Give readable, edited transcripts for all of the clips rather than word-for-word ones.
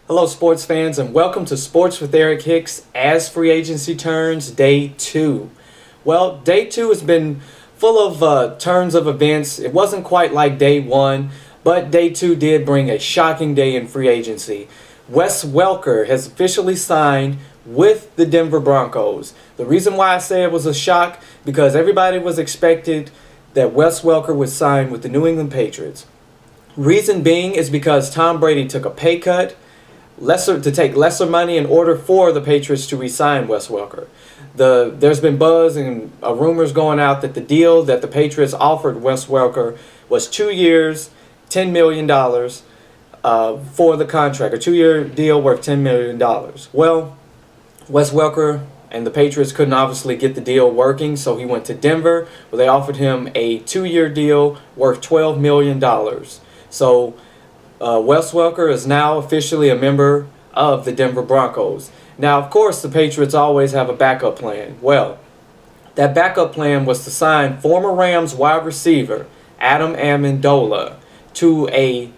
Hello, sports fans, and welcome to Sports with Eric Hicks as free agency turns day 2. Well, day 2 has been full of turns of events. It wasn't quite like day 1, but day 2 did bring a shocking day in free agency. Wes Welker has officially signed with the Denver Broncos. The reason why I say it was a shock, because everybody was expected that Wes Welker would sign with the New England Patriots. Reason being is because Tom Brady took a pay cut to take lesser money in order for the Patriots to re-sign Wes Welker. There's been buzz and rumors going out that the deal that the Patriots offered Wes Welker was 2 years, $10 million for the contract, a 2-year deal worth $10 million. Well, Wes Welker and the Patriots couldn't obviously get the deal working, so he went to Denver, where they offered him a 2-year deal worth $12 million. So Wes Welker is now officially a member of the Denver Broncos. Now, of course, the Patriots always have a backup plan. Well, that backup plan was to sign former Rams wide receiver Adam Amendola to a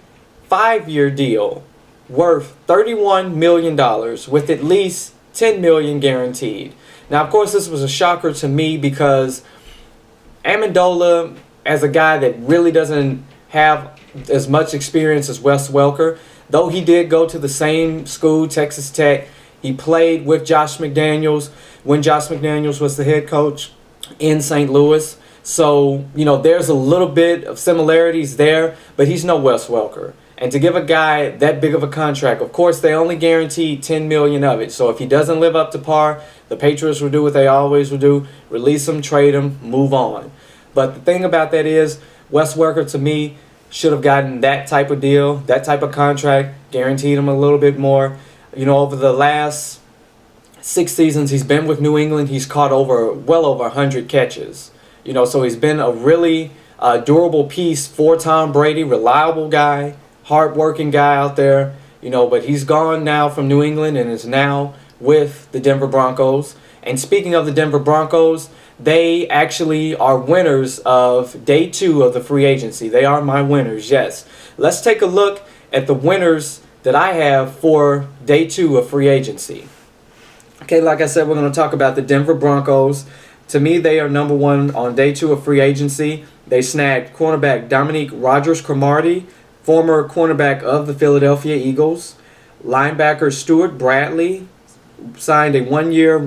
5-year deal worth $31 million with at least $10 million guaranteed. Now, of course, this was a shocker to me because Amendola, as a guy that really doesn't have as much experience as Wes Welker, though he did go to the same school, Texas Tech. He played with Josh McDaniels when Josh McDaniels was the head coach in St. Louis. So, there's a little bit of similarities there, but he's no Wes Welker. And to give a guy that big of a contract, of course, they only guaranteed $10 million of it. So if he doesn't live up to par, the Patriots will do what they always will do: release him, trade him, move on. But the thing about that is, Wes Welker, to me, should have gotten that type of deal, that type of contract, guaranteed him a little bit more. Over the last 6 seasons he's been with New England, he's caught well over 100 catches. So he's been a really durable piece for Tom Brady, reliable guy, hard-working guy out there. But he's gone now from New England and is now with the Denver Broncos. And speaking of the Denver Broncos, they actually are winners of day 2 of the free agency. They are my winners, yes. Let's take a look at the winners that I have for day 2 of free agency. Okay, like I said, we're going to talk about the Denver Broncos. To me, they are number 1 on day 2 of free agency. They snagged cornerback Dominique Rodgers-Cromartie, former cornerback of the Philadelphia Eagles. Linebacker Stuart Bradley signed a one-year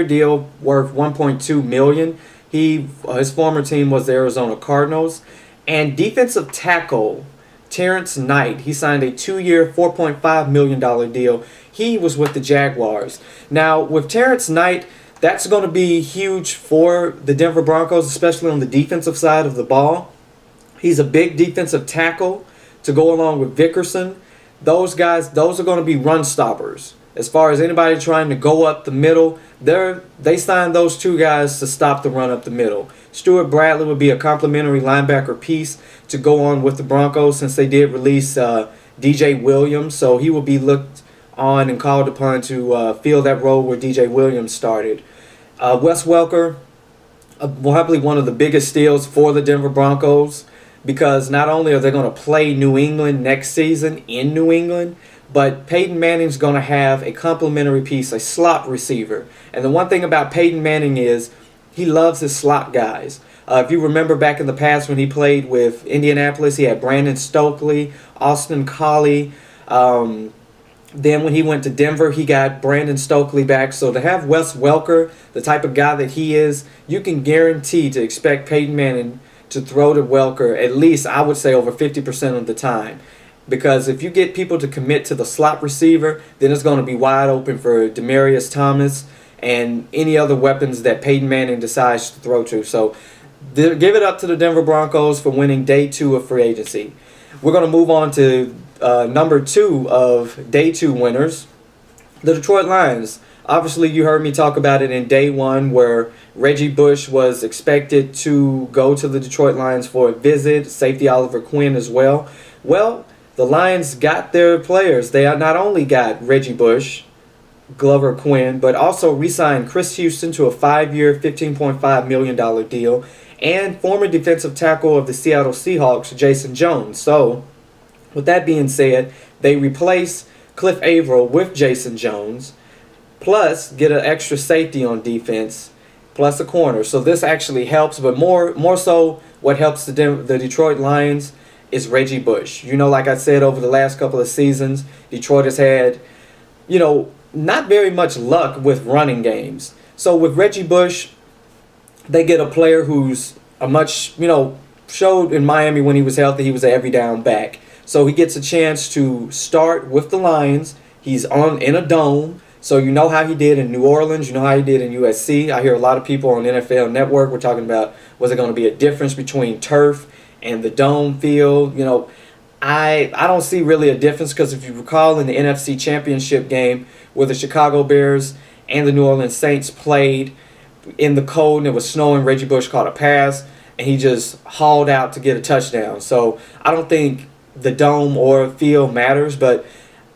deal worth $1.2 million. His former team was the Arizona Cardinals. And defensive tackle Terrence Knight, he signed a 2-year, $4.5 million deal. He was with the Jaguars. Now, with Terrence Knight, that's going to be huge for the Denver Broncos, especially on the defensive side of the ball. He's a big defensive tackle to go along with Vickerson. Those guys, those are going to be run stoppers. As far as anybody trying to go up the middle, they signed those 2 guys to stop the run up the middle. Stuart Bradley would be a complimentary linebacker piece to go on with the Broncos, since they did release DJ Williams. So he will be looked on and called upon to fill that role where DJ Williams started. Wes Welker, probably one of the biggest steals for the Denver Broncos, because not only are they going to play New England next season in New England, but Peyton Manning's going to have a complimentary piece, a slot receiver. And the one thing about Peyton Manning is he loves his slot guys. If you remember back in the past when he played with Indianapolis, he had Brandon Stokely, Austin Collie. Then when he went to Denver, he got Brandon Stokely back. So to have Wes Welker, the type of guy that he is, you can guarantee to expect Peyton Manning to throw to Welker at least, I would say, over 50% of the time. Because if you get people to commit to the slot receiver, then it's going to be wide open for Demaryius Thomas and any other weapons that Peyton Manning decides to throw to. So give it up to the Denver Broncos for winning day 2 of free agency. We're going to move on to number 2 of day 2 winners, the Detroit Lions. Obviously, you heard me talk about it in day 1, where Reggie Bush was expected to go to the Detroit Lions for a visit, safety Oliver Quinn as well. Well, the Lions got their players. They not only got Reggie Bush, Glover Quinn, but also re-signed Chris Houston to a 5-year, $15.5 million deal, and former defensive tackle of the Seattle Seahawks, Jason Jones. So, with that being said, they replace Cliff Averill with Jason Jones, plus get an extra safety on defense, plus a corner. So this actually helps, but more so what helps the Detroit Lions is Reggie Bush. Like I said, over the last couple of seasons, Detroit has had, not very much luck with running games. So with Reggie Bush, they get a player who's a much, showed in Miami when he was healthy, he was an every down back. So he gets a chance to start with the Lions. He's in a dome. So you know how he did in New Orleans. You know how he did in USC. I hear a lot of people on NFL Network were talking about, was it going to be a difference between turf and the dome field? I don't see really a difference, because if you recall in the NFC Championship game where the Chicago Bears and the New Orleans Saints played in the cold and it was snowing, Reggie Bush caught a pass and he just hauled out to get a touchdown. So I don't think the dome or field matters, but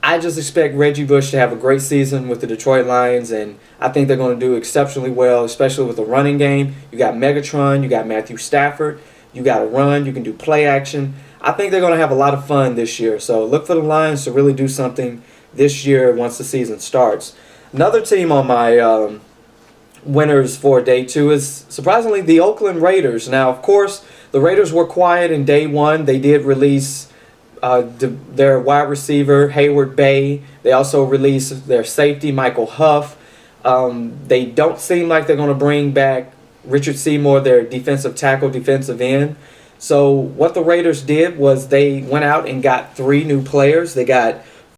I just expect Reggie Bush to have a great season with the Detroit Lions, and I think they're going to do exceptionally well, especially with the running game. You got Megatron, you got Matthew Stafford, you got to run, you can do play action. I think they're going to have a lot of fun this year. So look for the Lions to really do something this year once the season starts. Another team on my winners for day 2 is surprisingly the Oakland Raiders. Now, of course, the Raiders were quiet in day 1. They did release their wide receiver, Hayward Bay. They also released their safety, Michael Huff. They don't seem like they're going to bring back Richard Seymour, their defensive tackle, defensive end. So what the Raiders did was they went out and got 3 new players. They got